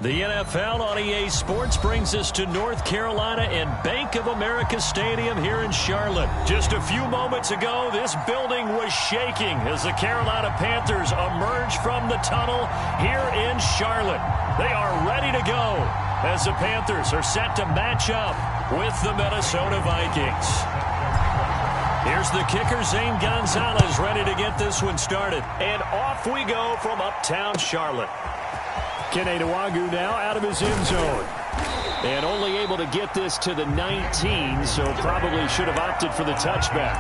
The NFL on EA Sports brings us to North Carolina and Bank of America Stadium here in Charlotte. Just a few moments ago, this building was shaking as the Carolina Panthers emerge from the tunnel here in Charlotte. They are ready to go as the Panthers are set to match up with the Minnesota Vikings. Here's the kicker, Zane Gonzalez, ready to get this one started. And off we go from uptown Charlotte. Keneduagu now out of his end zone. And only able to get this to the 19, so probably should have opted for the touchback.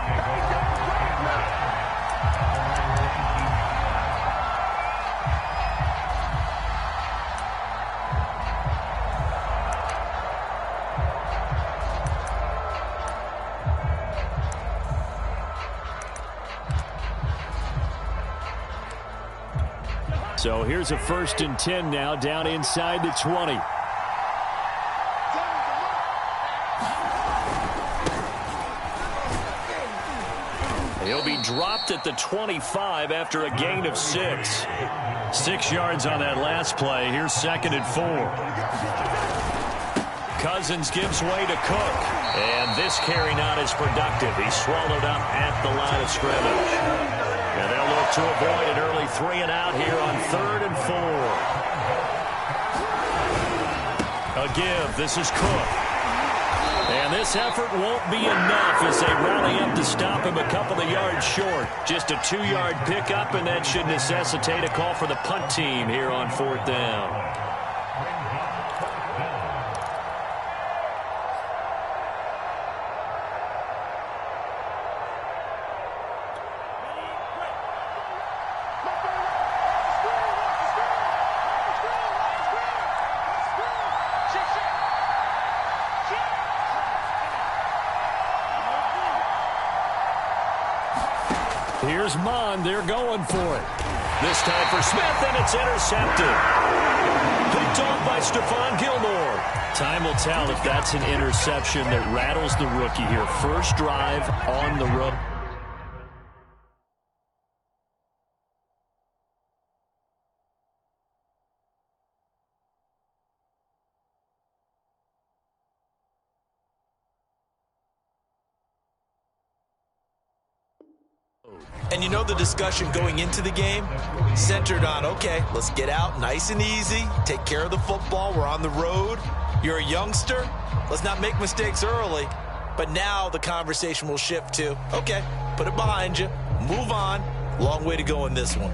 So here's a 1st and 10 now, down inside the 20. He'll be dropped at the 25 after a gain of 6. 6 yards on that last play. Here's 2nd and 4. Cousins gives way to Cook. And this carry not as productive. He's swallowed up at the line of scrimmage. And they'll look to avoid an early 3 and out here on 3rd and 4. A give. This is Cook. And this effort won't be enough as they rally up to stop him a couple of yards short. Just a 2-yard pickup, and that should necessitate a call for the punt team here on 4th down. Here's Mon. They're going for it. This time for Smith, and it's intercepted. Picked off by Stephon Gilmore. Time will tell if that's an interception that rattles the rookie here. First drive on the road. And you know the discussion going into the game centered on, okay, let's get out nice and easy, take care of the football, we're on the road, you're a youngster, let's not make mistakes early. But now the conversation will shift to, okay, put it behind you, move on, long way to go in this one.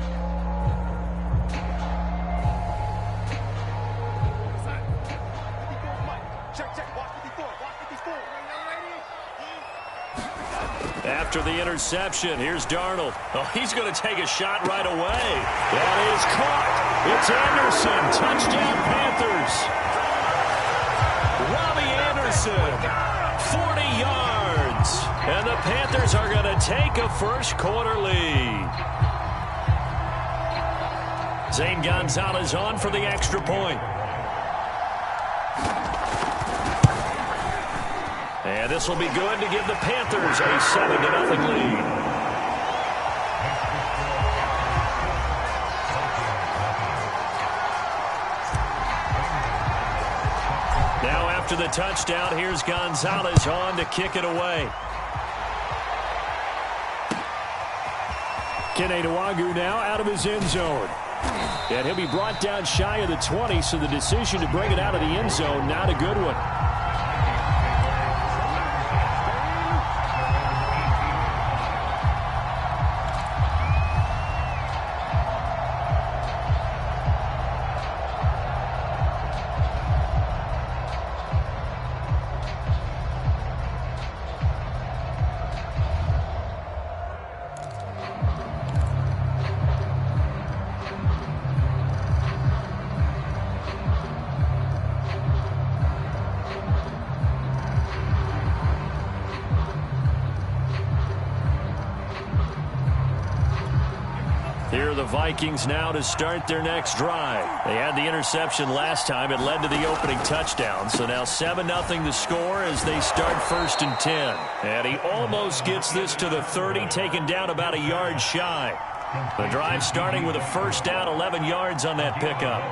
After the interception, here's Darnold. Oh, he's going to take a shot right away. That is caught. It's Anderson. Touchdown, Panthers. Robbie Anderson, 40 yards. And the Panthers are going to take a first-quarter lead. Zane Gonzalez on for the extra point. And this will be good to give the Panthers a 7-0 lead. Now after the touchdown, here's Gonzalez on to kick it away. Keneduagu now out of his end zone. And he'll be brought down shy of the 20, so the decision to bring it out of the end zone, not a good one. Here are the Vikings now to start their next drive. They had the interception last time. It led to the opening touchdown. So now 7-0 the score as they start 1st and 10. And he almost gets this to the 30, taken down about a yard shy. The drive starting with a first down, 11 yards on that pickup.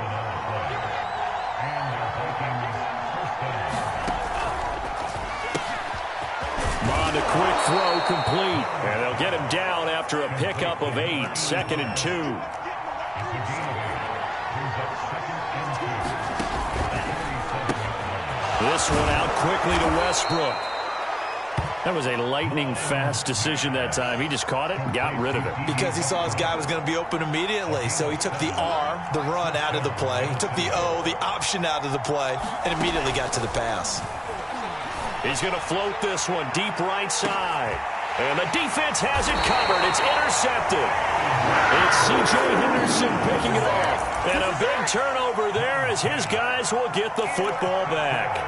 Mond, a quick throw complete. And they'll get him down after a pickup of 8, 2nd and 2. This one out quickly to Westbrook. That was a lightning-fast decision that time. He just caught it and got rid of it. Because he saw his guy was going to be open immediately. So he took the R, the run, out of the play. He took the O, the option, out of the play, and immediately got to the pass. He's going to float this one deep right side. And the defense has it covered. It's intercepted. It's C.J. Henderson picking it off. And a big turnover there as his guys will get the football back.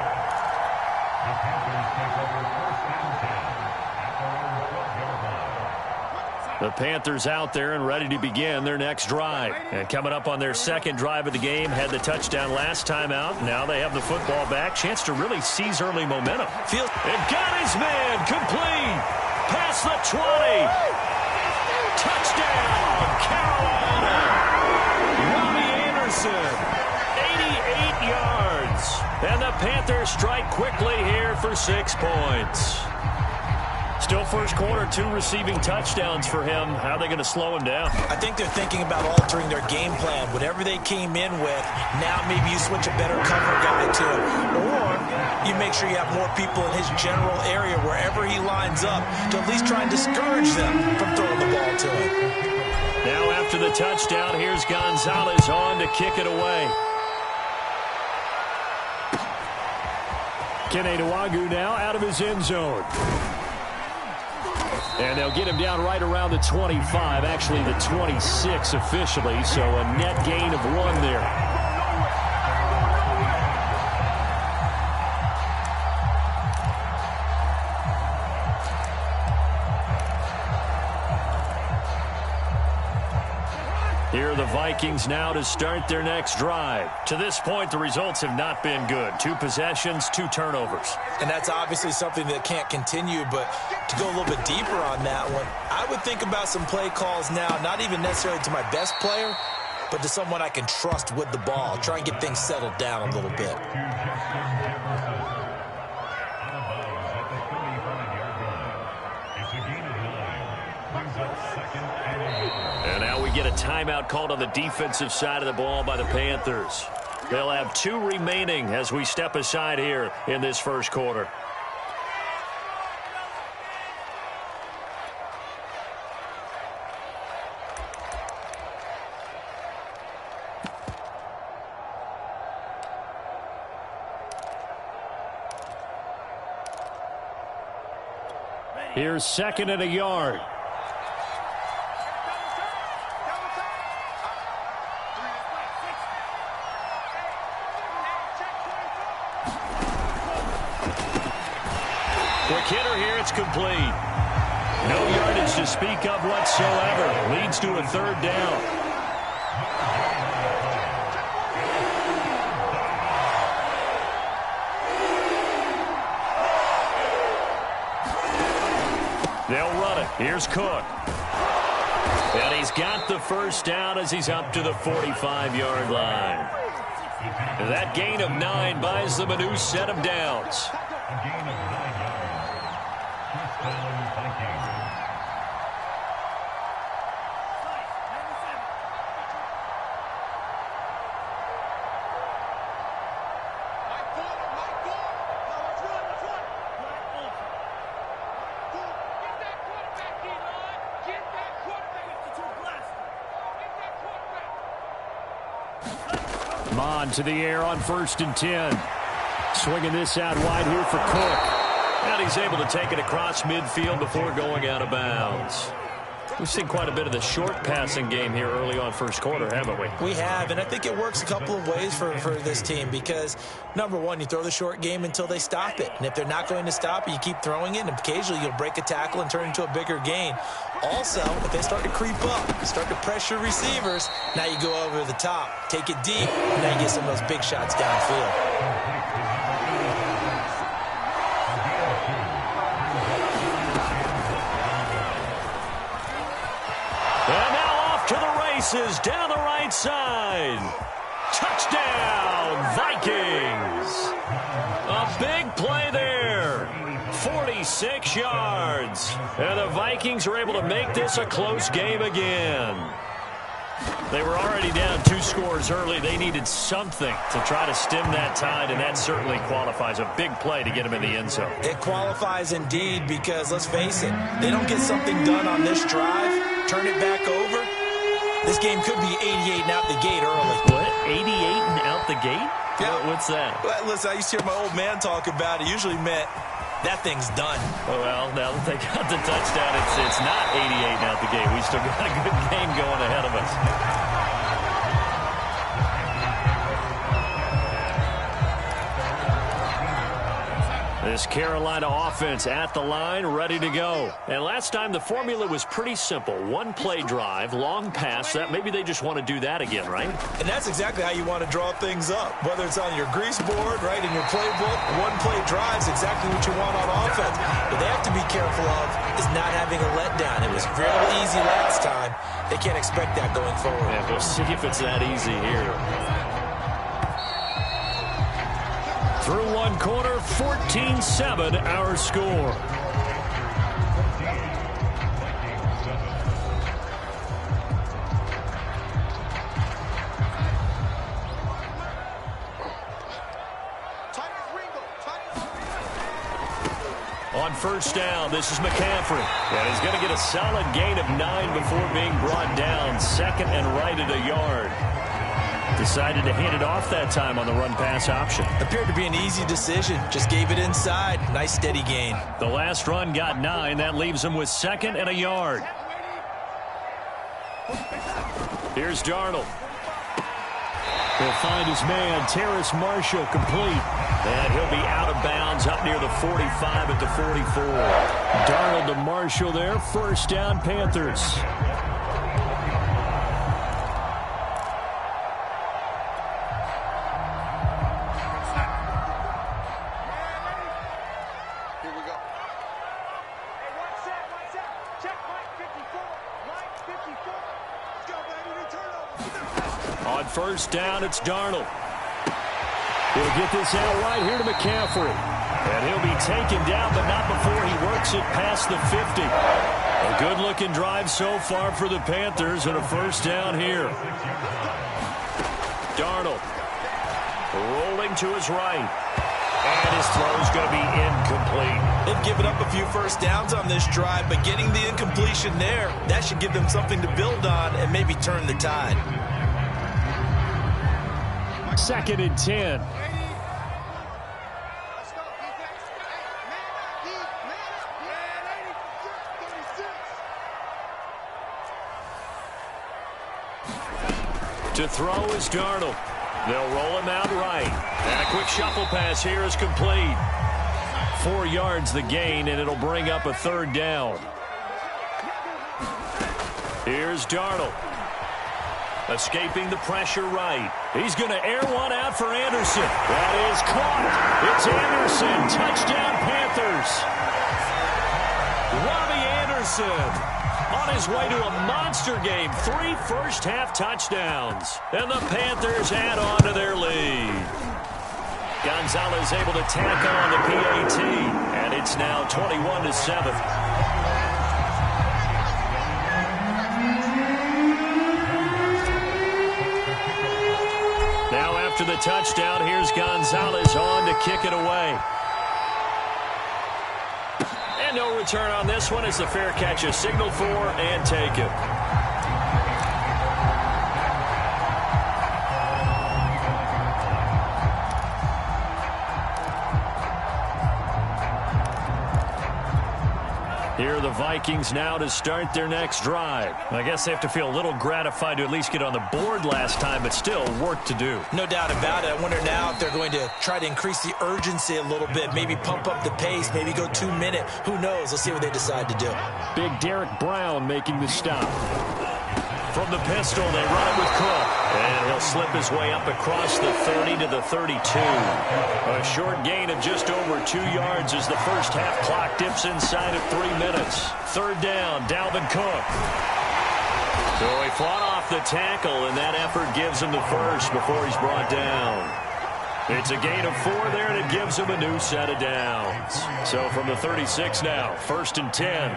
The Panthers out there and ready to begin their next drive. And coming up on their second drive of the game, had the touchdown last time out. Now they have the football back. Chance to really seize early momentum. And got his man complete. Past the 20. Touchdown, Carolina. Robbie Anderson, 88 yards. And the Panthers strike quickly here for 6 points. Still first quarter, 2 receiving touchdowns for him. How are they going to slow him down? I think they're thinking about altering their game plan. Whatever they came in with, now maybe you switch a better cover guy to him. Or you make sure you have more people in his general area wherever he lines up to at least try and discourage them from throwing the ball to him. Now after the touchdown, here's Gonzalez on to kick it away. Kene Nwangwu now out of his end zone. And they'll get him down right around the 25, actually the 26 officially, so a net gain of 1 there. Here are the Vikings now to start their next drive. To this point, the results have not been good. 2 possessions, 2 turnovers. And that's obviously something that can't continue, but to go a little bit deeper on that one, I would think about some play calls now, not even necessarily to my best player, but to someone I can trust with the ball. Try and get things settled down a little bit. And now we get a timeout called on the defensive side of the ball by the Panthers. They'll have 2 remaining as we step aside here in this first quarter. Here's 2nd and a yard. Quick hitter here, it's complete. No yardage to speak of whatsoever. Leads to a 3rd down. They'll run it. Here's Cook. And he's got the first down as he's up to the 45-yard line. That gain of 9 buys them a new set of downs. Mond to the air on 1st and 10. Swinging this out wide here for Cook. And he's able to take it across midfield before going out of bounds. We've seen quite a bit of the short passing game here early on first quarter, haven't we? We have, and I think it works a couple of ways for this team because, number one, you throw the short game until they stop it. And if they're not going to stop it, you keep throwing it, and occasionally you'll break a tackle and turn it into a bigger gain. Also, if they start to creep up, start to pressure receivers, now you go over the top, take it deep, and now you get some of those big shots downfield. And now races down the right side. Touchdown, Vikings. A big play there. 46 yards. And the Vikings are able to make this a close game again. They were already down 2 scores early. They needed something to try to stem that tide, and that certainly qualifies. A big play to get them in the end zone. It qualifies indeed because, let's face it, they don't get something done on this drive, turn it back over, this game could be 88 and out the gate early. What? 88 and out the gate? Yeah. What's that? Well, listen, I used to hear my old man talk about it. Usually meant that thing's done. Oh, well, now that they got the touchdown, it's not 88 and out the gate. We still got a good game going ahead of us. This Carolina offense at the line, ready to go. And last time the formula was pretty simple. 1 play drive, long pass. That maybe they just want to do that again, right? And that's exactly how you want to draw things up. Whether it's on your grease board, right, in your playbook, 1 play drive is exactly what you want on offense. What they have to be careful of is not having a letdown. It was real easy last time. They can't expect that going forward. And we'll see if it's that easy here. Through 1 quarter, 14-7 our score. On first down, this is McCaffrey. And he's going to get a solid gain of 9 before being brought down. 2nd and right at a yard. Decided to hand it off that time on the run-pass option. Appeared to be an easy decision. Just gave it inside. Nice steady gain. The last run got 9. That leaves him with 2nd and a yard. Here's Darnold. He'll find his man, Terrace Marshall, complete. And he'll be out of bounds up near the 45 at the 44. Darnold to Marshall there. First down, Panthers. On first down, it's Darnold. He'll get this out right here to McCaffrey. And he'll be taken down, but not before he works it past the 50. A good-looking drive so far for the Panthers, and a first down here. Darnold rolling to his right. And his throw's going to be incomplete. They've given up a few first downs on this drive, but getting the incompletion there, that should give them something to build on and maybe turn the tide. 2nd and 10. To throw is Darnold. They'll roll him out right. And a quick shuffle pass here is complete. 4 yards the gain, and it'll bring up a 3rd down. Here's Darnold. Escaping the pressure right. He's going to air one out for Anderson. That is caught. It's Anderson. Touchdown, Panthers. Robbie Anderson on his way to a monster game. 3 first-half touchdowns. And the Panthers add on to their lead. Gonzalez able to tack on the PAT. And it's now 21-7. After the touchdown, here's Gonzalez on to kick it away. And no return on this one as the fair catch is signaled for and taken. Here are the Vikings now to start their next drive. I guess they have to feel a little gratified to at least get on the board last time, but still work to do. No doubt about it. I wonder now if they're going to try to increase the urgency a little bit, maybe pump up the pace, maybe go 2-minute. Who knows? Let's see what they decide to do. Big Derek Brown making the stop. From the pistol, they run it with Cook. And he'll slip his way up across the 30 to the 32. A short gain of just over 2 yards as the first half clock dips inside of 3 minutes. 3rd down, Dalvin Cook. So he fought off off the tackle, and that effort gives him the first before he's brought down. It's a gain of 4 there, and it gives him a new set of downs. So from the 36 now, 1st and 10.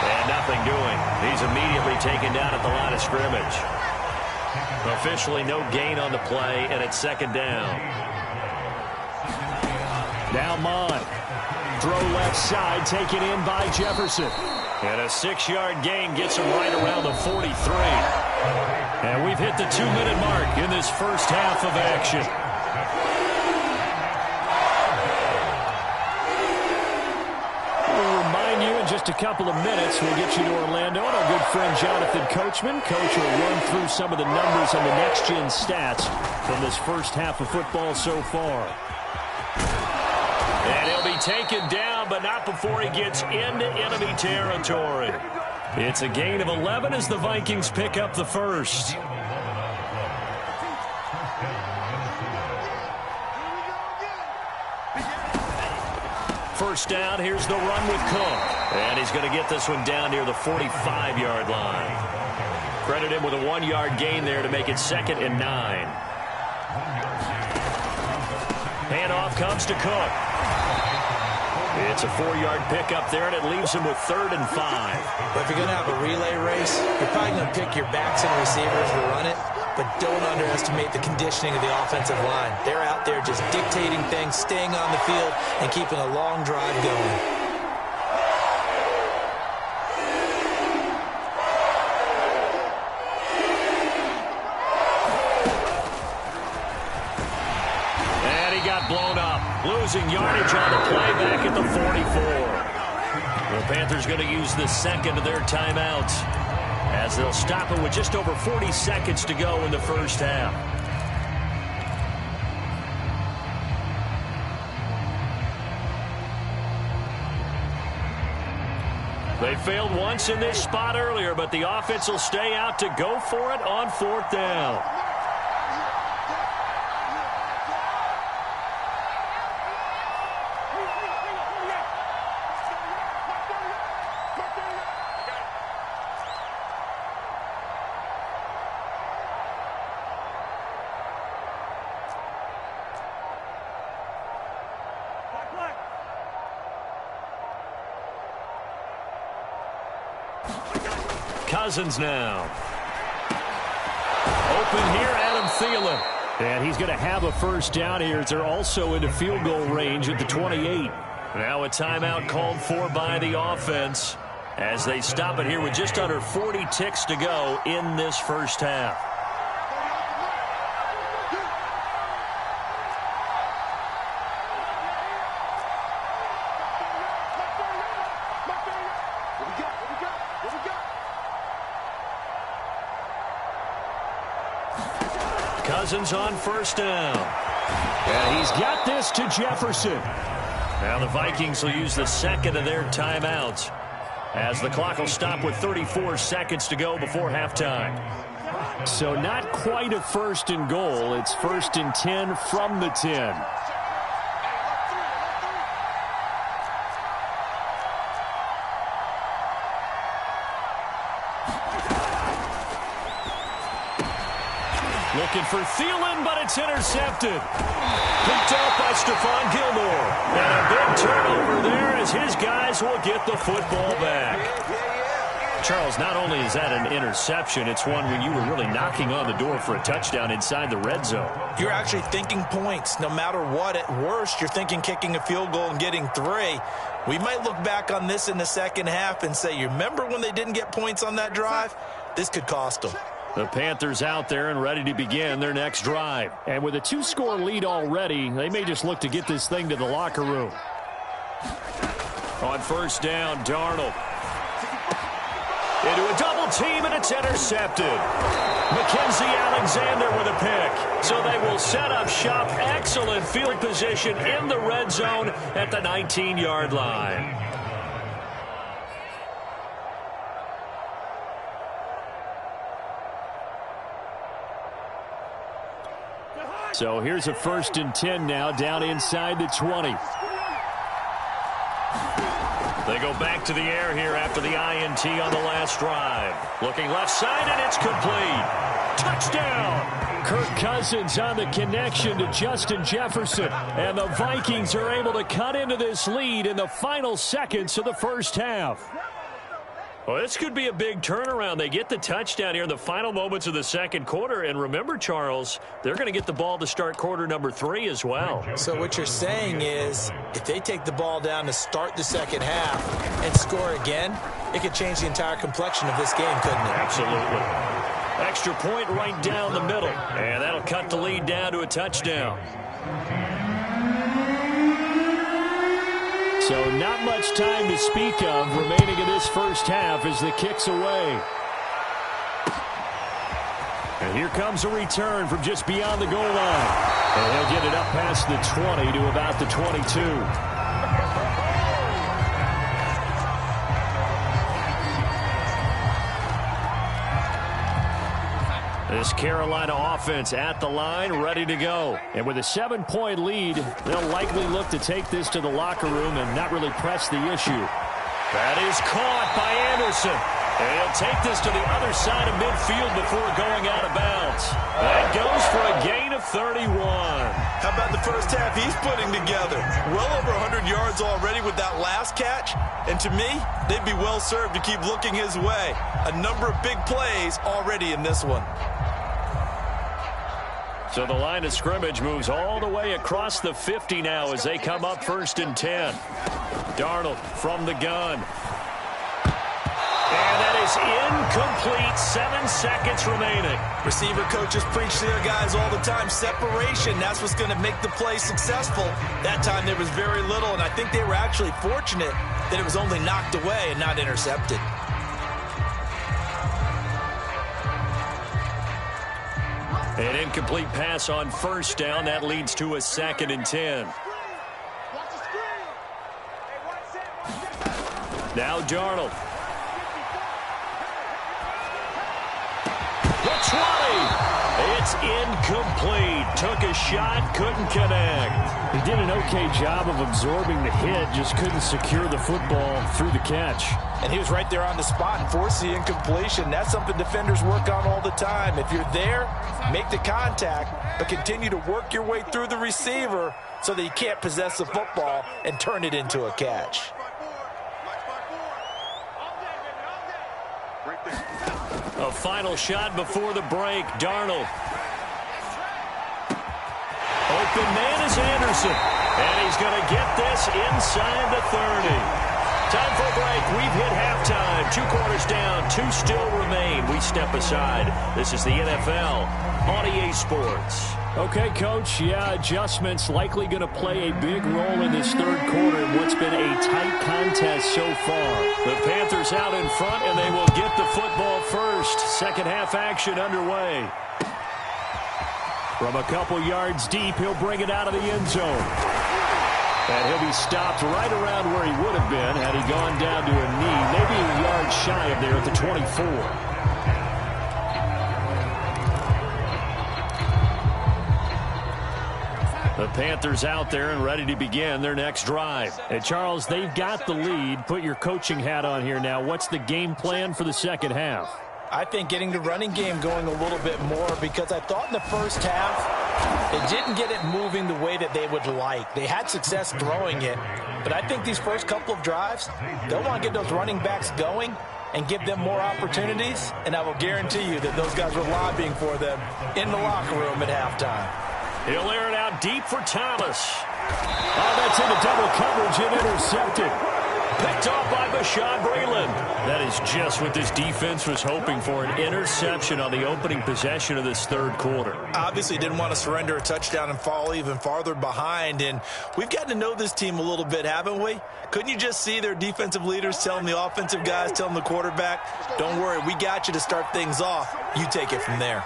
And nothing doing. He's immediately taken down at the line of scrimmage. Officially no gain on the play, and it's 2nd down. Now Mon. Throw left side, taken in by Jefferson. And a 6-yard gain gets him right around the 43. And we've hit the 2-minute mark in this first half of action. We'll remind you in just a couple of minutes, we'll get you to Orlando and our good friend Jonathan Coachman. Coach will run through some of the numbers on the next-gen stats from this first half of football so far. And he'll be taken down, but not before he gets into enemy territory. It's a gain of 11 as the Vikings pick up the first. First down, here's the run with Cook. And he's going to get this one down near the 45-yard line. Credit him with a 1-yard gain there to make it 2nd and 9. Handoff comes to Cook. It's a 4-yard pickup there, and it leaves him with 3rd and 5. But if you're going to have a relay race, you're probably going to pick your backs and receivers to run it, but don't underestimate the conditioning of the offensive line. They're out there just dictating things, staying on the field, and keeping a long drive going. Blown up, losing yardage on the play back at the 44. The Panthers going to use the 2nd of their timeouts as they'll stop it with just over 40 seconds to go in the first half. They failed once in this spot earlier, but the offense will stay out to go for it on 4th down. Cousins now. Open here, Adam Thielen. And he's going to have a first down here as they're also into field goal range at the 28. Now a timeout called for by the offense as they stop it here with just under 40 ticks to go in this first half. Cousins on first down. And he's got this to Jefferson. Now the Vikings will use the 2nd of their timeouts as the clock will stop with 34 seconds to go before halftime. So not quite a 1st and goal. It's 1st and 10 from the 10. Looking for Thielen, but it's intercepted. Picked up by Stephon Gilmore. And a big turnover there as his guys will get the football back. Charles, not only is that an interception, it's one when you were really knocking on the door for a touchdown inside the red zone. You're actually thinking points. No matter what, at worst, you're thinking kicking a field goal and getting 3. We might look back on this in the second half and say, you remember when they didn't get points on that drive? This could cost them. The Panthers out there and ready to begin their next drive. And with a 2-score lead already, they may just look to get this thing to the locker room. On first down, Darnold. Into a double team, and it's intercepted. Mackenzie Alexander with a pick. So they will set up shop. Excellent field position in the red zone at the 19-yard line. So here's a 1st and 10 now down inside the 20. They go back to the air here after the INT on the last drive. Looking left side, and it's complete. Touchdown! Kirk Cousins on the connection to Justin Jefferson. And the Vikings are able to cut into this lead in the final seconds of the first half. Well, this could be a big turnaround. They get the touchdown here in the final moments of the second quarter. And remember, Charles, they're going to get the ball to start quarter number 3 as well. So what you're saying is if they take the ball down to start the second half and score again, it could change the entire complexion of this game, couldn't it? Absolutely. Extra point right down the middle. And that'll cut the lead down to a touchdown. So not much time to speak of remaining in this first half as the kick's away. And here comes a return from just beyond the goal line. And he'll get it up past the 20 to about the 22. This Carolina offense at the line, ready to go. And with a 7-point lead, they'll likely look to take this to the locker room and not really press the issue. That is caught by Anderson. And he'll take this to the other side of midfield before going out of bounds. That goes for a gain of 31. How about the first half he's putting together? Well over 100 yards already with that last catch. And to me, they'd be well served to keep looking his way. A number of big plays already in this one. So the line of scrimmage moves all the way across the 50 now as they come up 1st and 10. Darnold from the gun. And that is incomplete. 7 seconds remaining. Receiver coaches preach to their guys all the time. Separation, that's what's going to make the play successful. That time there was very little, and I think they were actually fortunate that it was only knocked away and not intercepted. An incomplete pass on 1st down. That leads to a 2nd and 10. Now Darnold. The 20. It's incomplete. Took a shot, couldn't connect. He did an okay job of absorbing the hit, just couldn't secure the football through the catch. And he was right there on the spot and forced the incompletion. That's something defenders work on all the time. If you're there, make the contact, but continue to work your way through the receiver so that you can't possess the football and turn it into a catch. A final shot before the break. Darnold. Open man is Anderson. And he's going to get this inside the 30. Time for a break. We've hit halftime. 2 quarters down. 2 still remain. We step aside. This is the NFL on EA Sports. Okay, Coach. Yeah, adjustments likely going to play a big role in this 3rd quarter in what's been a tight contest so far. The Panthers out in front, and they will get the football first. Second half action underway. From a couple yards deep, he'll bring it out of the end zone. And he'll be stopped right around where he would have been had he gone down to a knee, maybe a yard shy of there at the 24. The Panthers out there and ready to begin their next drive. And Charles, they've got the lead. Put your coaching hat on here now. What's the game plan for the second half? I think getting the running game going a little bit more, because I thought in the first half they didn't get it moving the way that they would like. They had success throwing it, but I think these first couple of drives, they'll want to get those running backs going and give them more opportunities, and I will guarantee you that those guys were lobbying for them in the locker room at halftime. He'll air it out deep for Thomas. Oh, that's into double coverage and intercepted. Picked off by Bashaud Breeland. That is just what this defense was hoping for, an interception on the opening possession of this 3rd quarter. Obviously didn't want to surrender a touchdown and fall even farther behind, and we've gotten to know this team a little bit, haven't we? Couldn't you just see their defensive leaders telling the offensive guys, telling the quarterback, don't worry, we got you to start things off. You take it from there.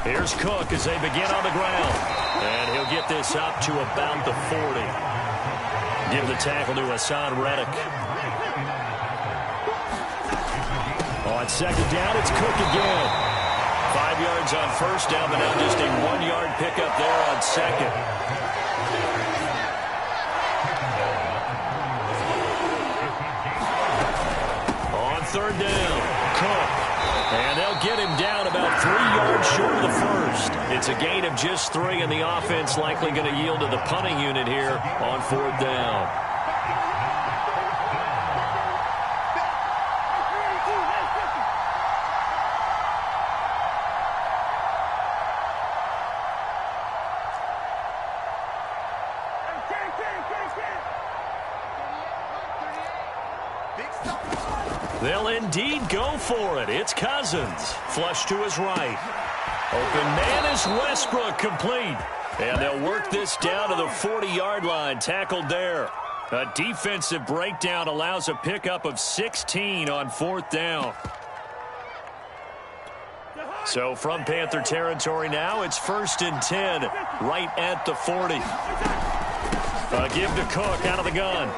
Here's Cook as they begin on the ground. And he'll get this up to about the 40. Give the tackle to Hassan Reddick. On 2nd down, it's Cook again. 5 yards on 1st down, but now just a 1-yard pickup there on 2nd. third down. Cook. And they'll get him down about 3 yards short of the first. It's a gain of just 3, and the offense likely going to yield to the punting unit here on fourth down. They'll indeed go for it. It's Cousins. Flush to his right. Open man is Westbrook, complete. And they'll work this down to the 40-yard line. Tackled there. A defensive breakdown allows a pickup of 16 on fourth down. So from Panther territory now, it's 1st and 10, right at the 40. A give to Cook out of the gun.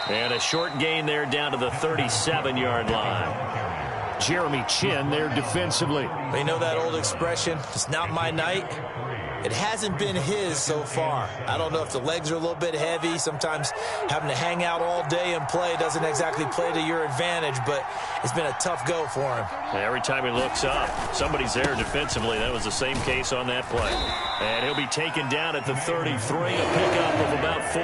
And a short gain there down to the 37-yard line. Jeremy Chin there defensively. You know that old expression, it's not my night? It hasn't been his so far. I don't know if the legs are a little bit heavy. Sometimes having to hang out all day and play doesn't exactly play to your advantage, but it's been a tough go for him. Every time he looks up, somebody's there defensively. That was the same case on that play. And he'll be taken down at the 33, a pickup of about 4.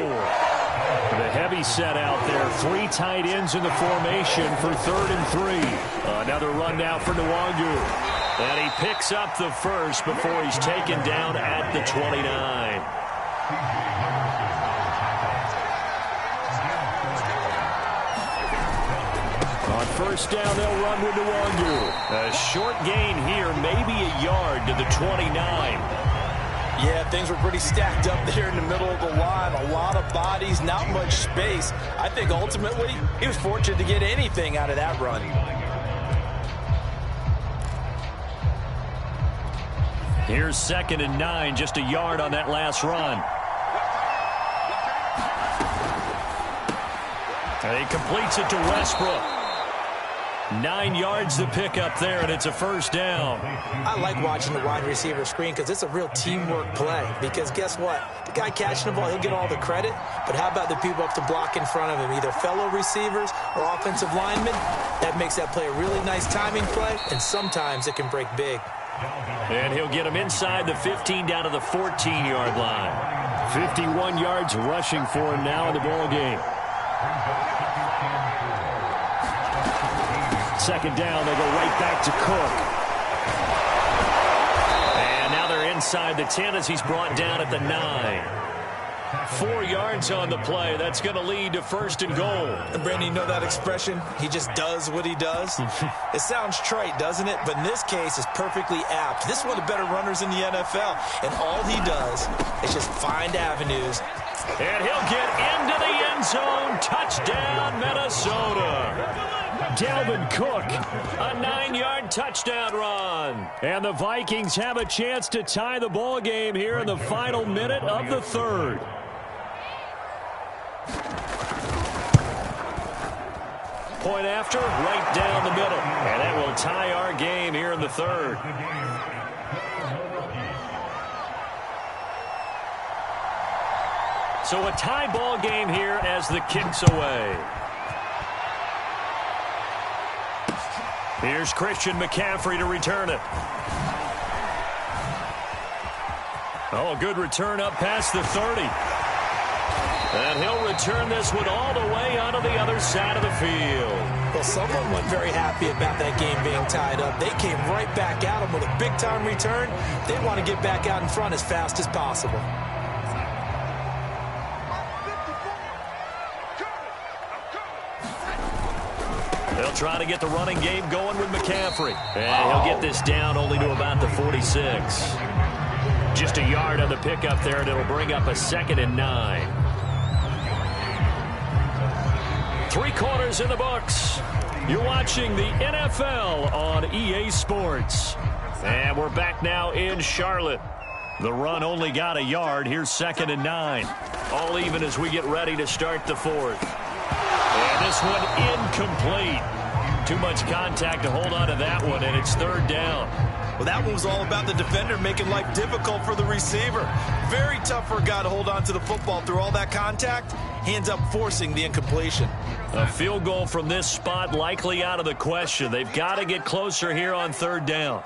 The heavy set out there. 3 tight ends in the formation for 3rd and 3. Another run now for Nwangu. And he picks up the first before he's taken down at the 29. On first down, they'll run with Nwangu. A short gain here, maybe a yard to the 29. Yeah, things were pretty stacked up there in the middle of the line. A lot of bodies, not much space. I think ultimately he was fortunate to get anything out of that run. Here's 2nd and 9, just a yard on that last run. And he completes it to Westbrook. 9 yards to pick up there, and it's a first down. I like watching the wide receiver screen because it's a real teamwork play. Because guess what? The guy catching the ball, he'll get all the credit. But how about the people up the block in front of him, either fellow receivers or offensive linemen? That makes that play a really nice timing play, and sometimes it can break big. And he'll get him inside the 15 down to the 14-yard line. 51 yards rushing for him now in the ball game. 2nd down, they go right back to Cook. And now they're inside the 10 as he's brought down at the 9. 4 yards on the play. That's going to lead to 1st and goal. And Brandon, you know that expression? He just does what he does. It sounds trite, doesn't it? But in this case, it's perfectly apt. This is one of the better runners in the NFL. And all he does is just find avenues. And he'll get into the end zone. Touchdown, Minnesota. Dalvin Cook, a 9-yard touchdown run. And the Vikings have a chance to tie the ball game here in the final minute of the 3rd. Point after, right down the middle. And that will tie our game here in the 3rd. So a tie ball game here as the kick's away. Here's Christian McCaffrey to return it. Oh, a good return up past the 30. And he'll return this one all the way onto the other side of the field. Well, someone wasn't very happy about that game being tied up. They came right back at him with a big-time return. They want to get back out in front as fast as possible. They'll try to get the running game going with McCaffrey. And he'll get this down only to about the 46. Just a yard on the pickup there, and it'll bring up a 2nd and 9. 3 quarters in the books. You're watching the NFL on EA Sports. And we're back now in Charlotte. The run only got a yard. Here's 2nd and 9. All even as we get ready to start the 4th. And this one incomplete. Too much contact to hold on to that one, and it's 3rd down. Well, that one was all about the defender making life difficult for the receiver. Very tough for a guy to hold on to the football through all that contact. He ends up forcing the incompletion. A field goal from this spot likely out of the question. They've got to get closer here on third down.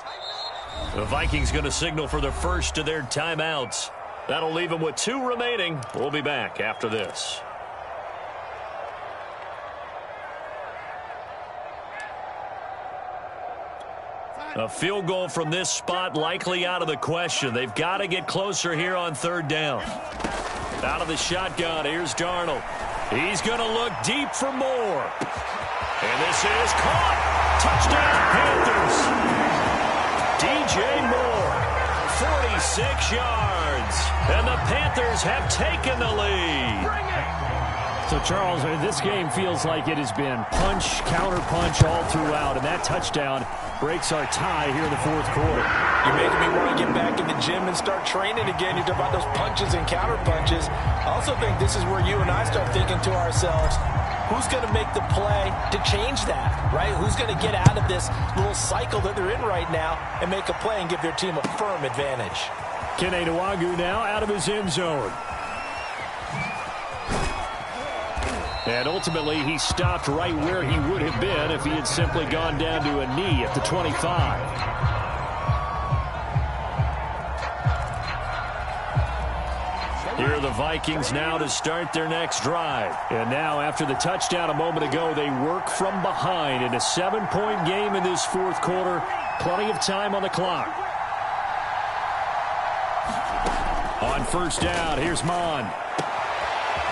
The Vikings going to signal for the first of their timeouts. That'll leave them with 2 remaining. We'll be back after this. A field goal from this spot likely out of the question. They've got to get closer here on third down. Out of the shotgun, here's Darnold. He's going to look deep for more. And this is caught. Touchdown, Panthers. DJ Moore, 46 yards. And the Panthers have taken the lead. So, Charles, this game feels like it has been punch, counter-punch all throughout, and that touchdown breaks our tie here in the fourth quarter. You're making me want to get back in the gym and start training again. You talk about those punches and counter-punches. I also think this is where you and I start thinking to ourselves, who's going to make the play to change that, right? Who's going to get out of this little cycle that they're in right now and make a play and give their team a firm advantage? Kene Nwagu now out of his end zone. And ultimately, he stopped right where he would have been if he had simply gone down to a knee at the 25. Here are the Vikings now to start their next drive. And now, after the touchdown a moment ago, they work from behind in a 7-point game in this fourth quarter. Plenty of time on the clock. On first down, here's Mon.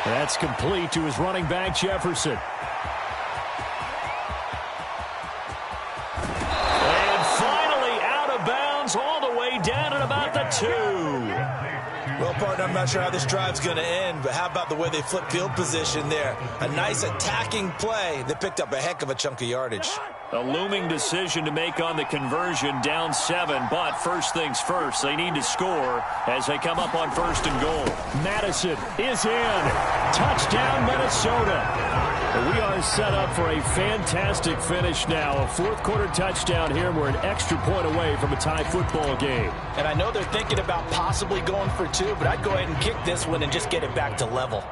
That's complete to his running back, Jefferson. And finally out of bounds all the way down at about the 2. Well, partner, I'm not sure how this drive's going to end, but how about the way they flip field position there? A nice attacking play that picked up a heck of a chunk of yardage. A looming decision to make on the conversion, down 7, but first things first, they need to score as they come up on first and goal. Madison is in. Touchdown, Minnesota. We are set up for a fantastic finish now. A fourth quarter touchdown here. We're an extra point away from a tie football game. And I know they're thinking about possibly going for 2, but I'd go ahead and kick this one and just get it back to level.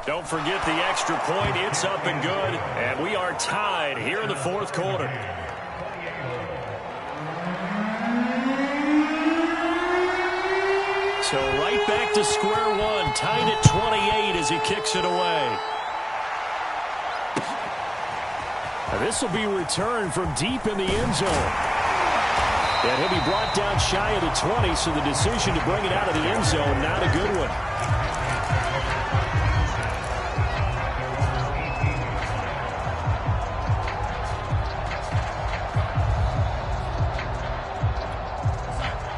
Don't forget the extra point. It's up and good. And we are tied here in the fourth quarter. So right back to square one. Tied at 28 as he kicks it away. Now this will be returned from deep in the end zone. And he'll be brought down shy of the 20, so the decision to bring it out of the end zone, not a good one.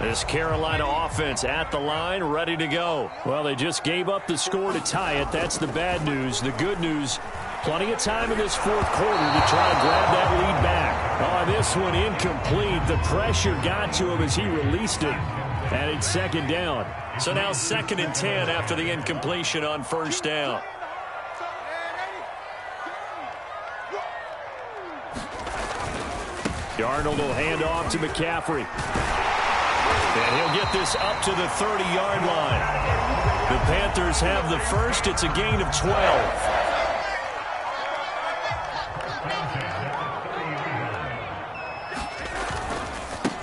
This Carolina offense at the line, ready to go. Well, they just gave up the score to tie it. That's the bad news. The good news, plenty of time in this fourth quarter to try and grab that lead back. Oh, this one incomplete. The pressure got to him as he released it. And it's second down. So now 2nd and 10 after the incompletion on first down. Darnold will hand off to McCaffrey. And he'll get this up to the 30-yard line. The Panthers have the first. It's a gain of 12.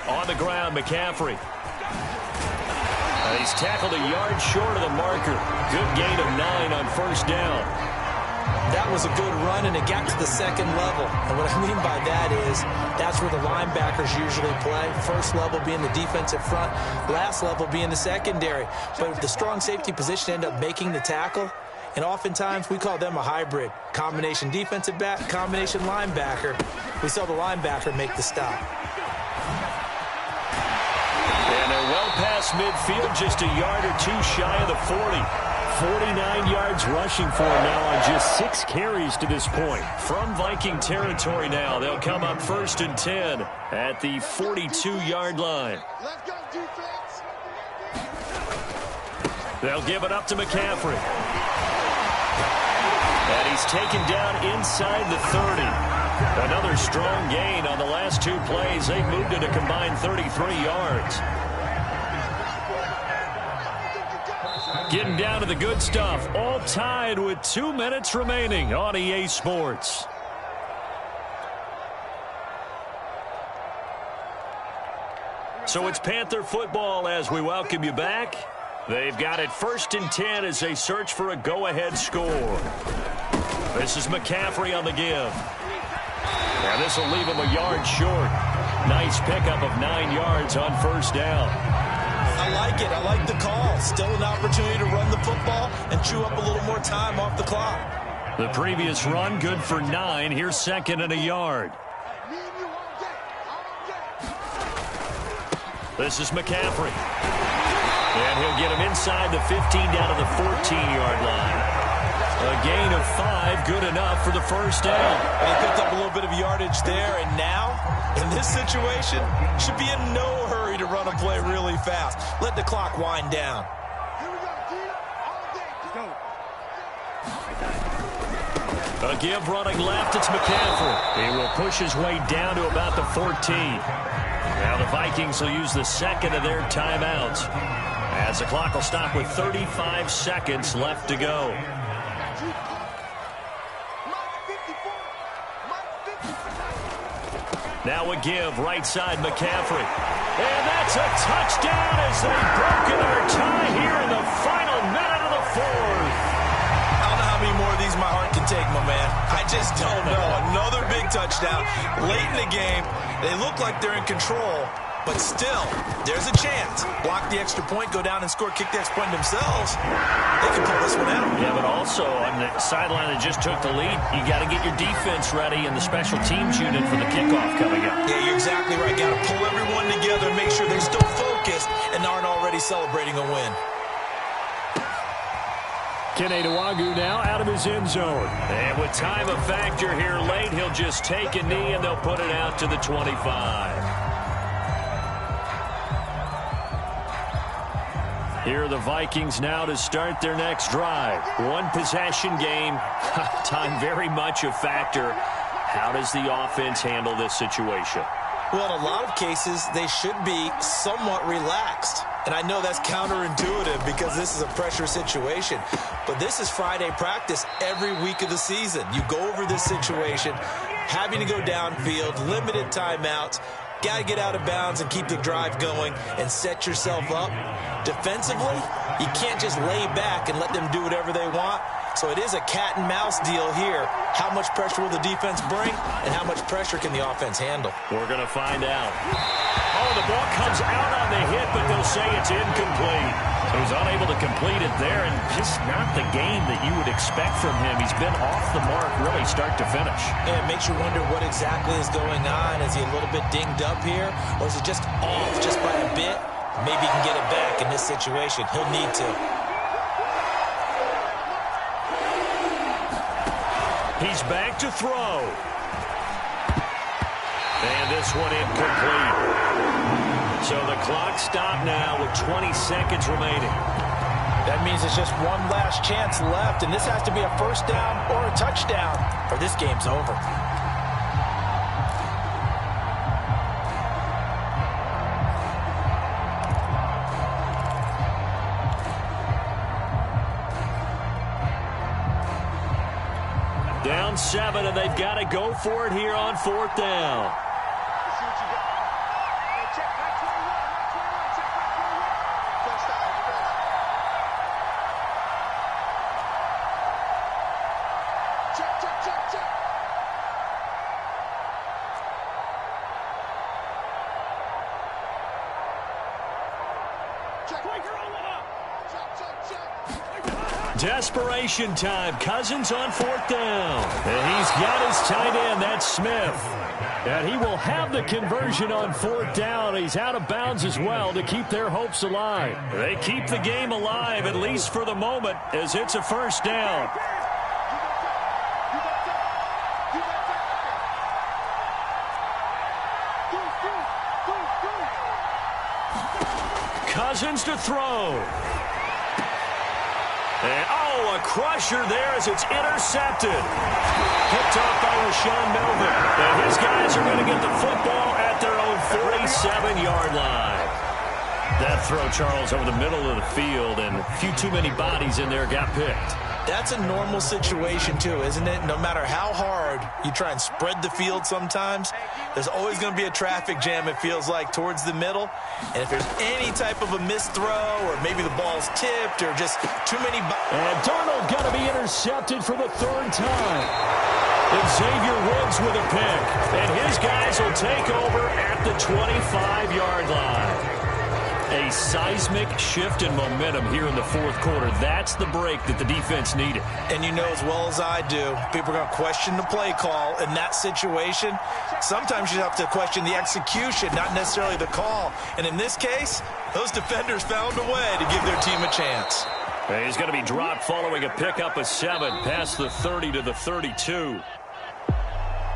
On the ground, McCaffrey. He's tackled a yard short of the marker. Good gain of 9 on first down. That was a good run, and it got to the second level. And what I mean by that is that's where the linebackers usually play. First level being the defensive front, last level being the secondary. But the strong safety position ended up making the tackle, and oftentimes we call them a hybrid. Combination defensive back, combination linebacker. We saw the linebacker make the stop. And they're well past midfield, just a yard or 2 shy of the 40. 49 yards rushing for him now on just 6 carries to this point. From Viking territory now, they'll come up 1st and 10 at the 42-yard line. Let's go, defense. They'll give it up to McCaffrey. And he's taken down inside the 30. Another strong gain on the last 2 plays. They've moved it a combined 33 yards. Getting down to the good stuff. All tied with 2 minutes remaining on EA Sports. So it's Panther football as we welcome you back. They've got it 1st and 10 as they search for a go-ahead score. This is McCaffrey on the give. And this will leave him a yard short. Nice pickup of 9 yards on 1st down. I like it. I like the call. Still an opportunity to run the football and chew up a little more time off the clock. The previous run good for 9. Here's 2nd and a yard. This is McCaffrey. And he'll get him inside the 15 down to the 14-yard line. A gain of 5, good enough for the 1st down. He picked up a little bit of yardage there, and now, in this situation, should be in no hurry to run a play really fast. Let the clock wind down. A give running left, it's McCaffrey. He will push his way down to about the 14. Now the Vikings will use the 2nd of their timeouts, as the clock will stop with 35 seconds left to go. Now a give, right side McCaffrey. And that's a touchdown as they've broken our tie here in the final minute of the 4th. I don't know how many more of these my heart can take, my man. I just don't know. Another big touchdown late in the game. They look like they're in control, but still, there's a chance. Block the extra point, go down and score, kick the extra point themselves. They can pull this one out. Yeah, but also on the sideline that just took the lead, you got to get your defense ready and the special teams unit for the kickoff coming up. Yeah, you're exactly right. Got to pull everyone together, make sure they're still focused and aren't already celebrating a win. Kene Nwangwu now out of his end zone. And with time a factor here late, he'll just take a knee and they'll put it out to the 25. Here are the Vikings now to start their next drive. One possession game. Time very much a factor. How does the offense handle this situation? Well, in a lot of cases, they should be somewhat relaxed. And I know that's counterintuitive because this is a pressure situation. But this is Friday practice every week of the season. You go over this situation, having to go downfield, limited timeouts, got to get out of bounds and keep the drive going and set yourself up. Defensively, you can't just lay back and let them do whatever they want. So it is a cat and mouse deal here. How much pressure will the defense bring and how much pressure can the offense handle? We're going to find out. Oh, the ball comes out on the hit, but they'll say it's incomplete. So he's unable to complete it there, and just not the game that you would expect from him. He's been off the mark really start to finish. And it makes you wonder what exactly is going on. Is he a little bit dinged up here, or is it just off just by a bit? Maybe he can get it back in this situation. He'll need to. He's back to throw. And this one incomplete. So the clock stopped now with 20 seconds remaining. That means it's just one last chance left, and this has to be a 1st down or a touchdown, or this game's over. Down 7, and they've got to go for it here on 4th down. Desperation time. Cousins on 4th down. And he's got his tight end. That's Smith. And he will have the conversion on 4th down. He's out of bounds as well to keep their hopes alive. They keep the game alive, at least for the moment, as it's a 1st down. Cousins to throw. And, oh, a crusher there as it's intercepted. Picked off by Rashawn Melvin. And his guys are going to get the football at their own 47-yard line. That throw, Charles, over the middle of the field and few too many bodies in there got picked. That's a normal situation, too, isn't it? No matter how hard you try and spread the field sometimes, there's always going to be a traffic jam, it feels like, towards the middle. And if there's any type of a missed throw or maybe the ball's tipped or just too many... And Darnold got to be intercepted for the third time. And Xavier Woods with a pick. And his guys will take over at the 25-yard line. A seismic shift in momentum here in the fourth quarter. That's the break that the defense needed. And you know as well as I do, people are going to question the play call in that situation. Sometimes you have to question the execution, not necessarily the call. And in this case, those defenders found a way to give their team a chance. He's going to be dropped following a pickup of 7 past the 30 to the 32.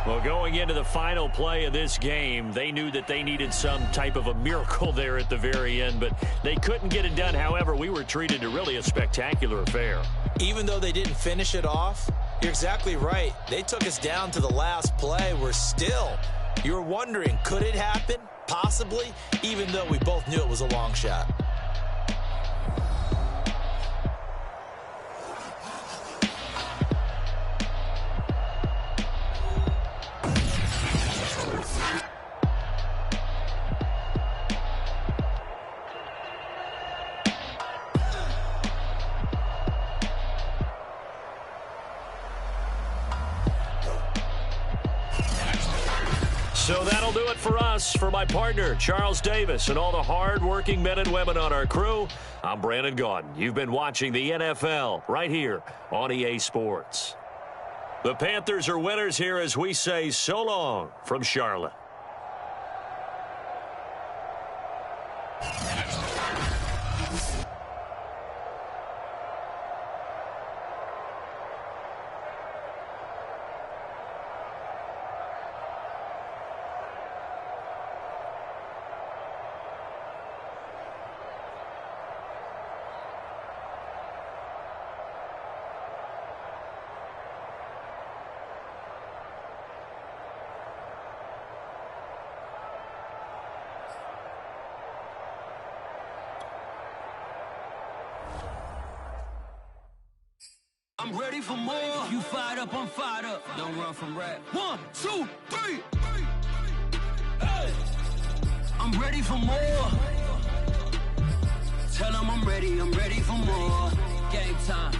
Well, going into the final play of this game, they knew that they needed some type of a miracle there at the very end, but they couldn't get it done. However, we were treated to really a spectacular affair. Even though they didn't finish it off, you're exactly right. They took us down to the last play. We're still, you're wondering, could it happen? Possibly, even though we both knew it was a long shot. So that'll do it for us. For my partner, Charles Davis, and all the hard-working men and women on our crew, I'm Brandon Gaudin. You've been watching the NFL right here on EA Sports. The Panthers are winners here as we say so long from Charlotte. I'm ready for more. You fired up, I'm fired up. Don't run from rap. 1, 2, 3. Hey. I'm ready for more. Tell them I'm ready for more. Game time.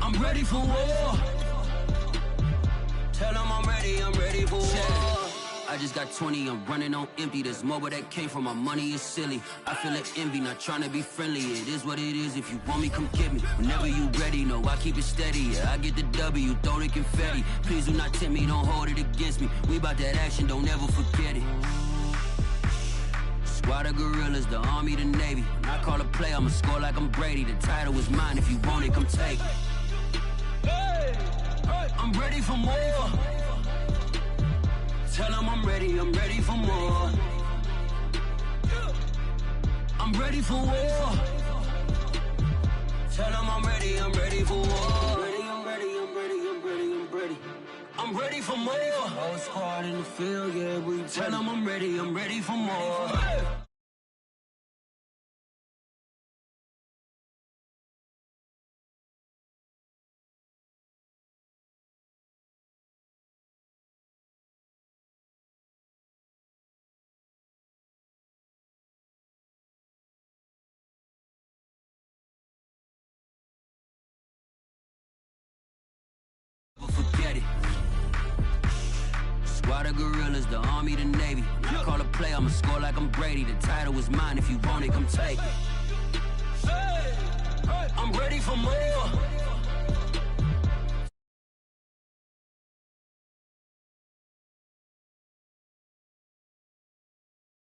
I'm ready for war. Tell them I'm ready for war. I just got 20, I'm running on empty. There's more where that came from, my money is silly. I feel like envy, not trying to be friendly. It is what it is, if you want me, come get me. Whenever you ready, no, I keep it steady. Yeah, I get the W, throw the confetti. Please do not tempt me, don't hold it against me. We about that action, don't ever forget it. Squad of gorillas, the army, the navy. When I call a play, I'ma score like I'm Brady. The title is mine, if you want it, come take it. Hey, hey. I'm ready for more. Tell them I'm ready for more. I'm ready for war. Tell them I'm ready for war. I'm ready for more. Whole squad in the field, yeah, we tell them I'm ready for more. Forget it. Squad of gorillas, the army, the navy. When I call a play, I'ma score like I'm Brady. The title is mine, if you want it, come take it. I'm ready for more.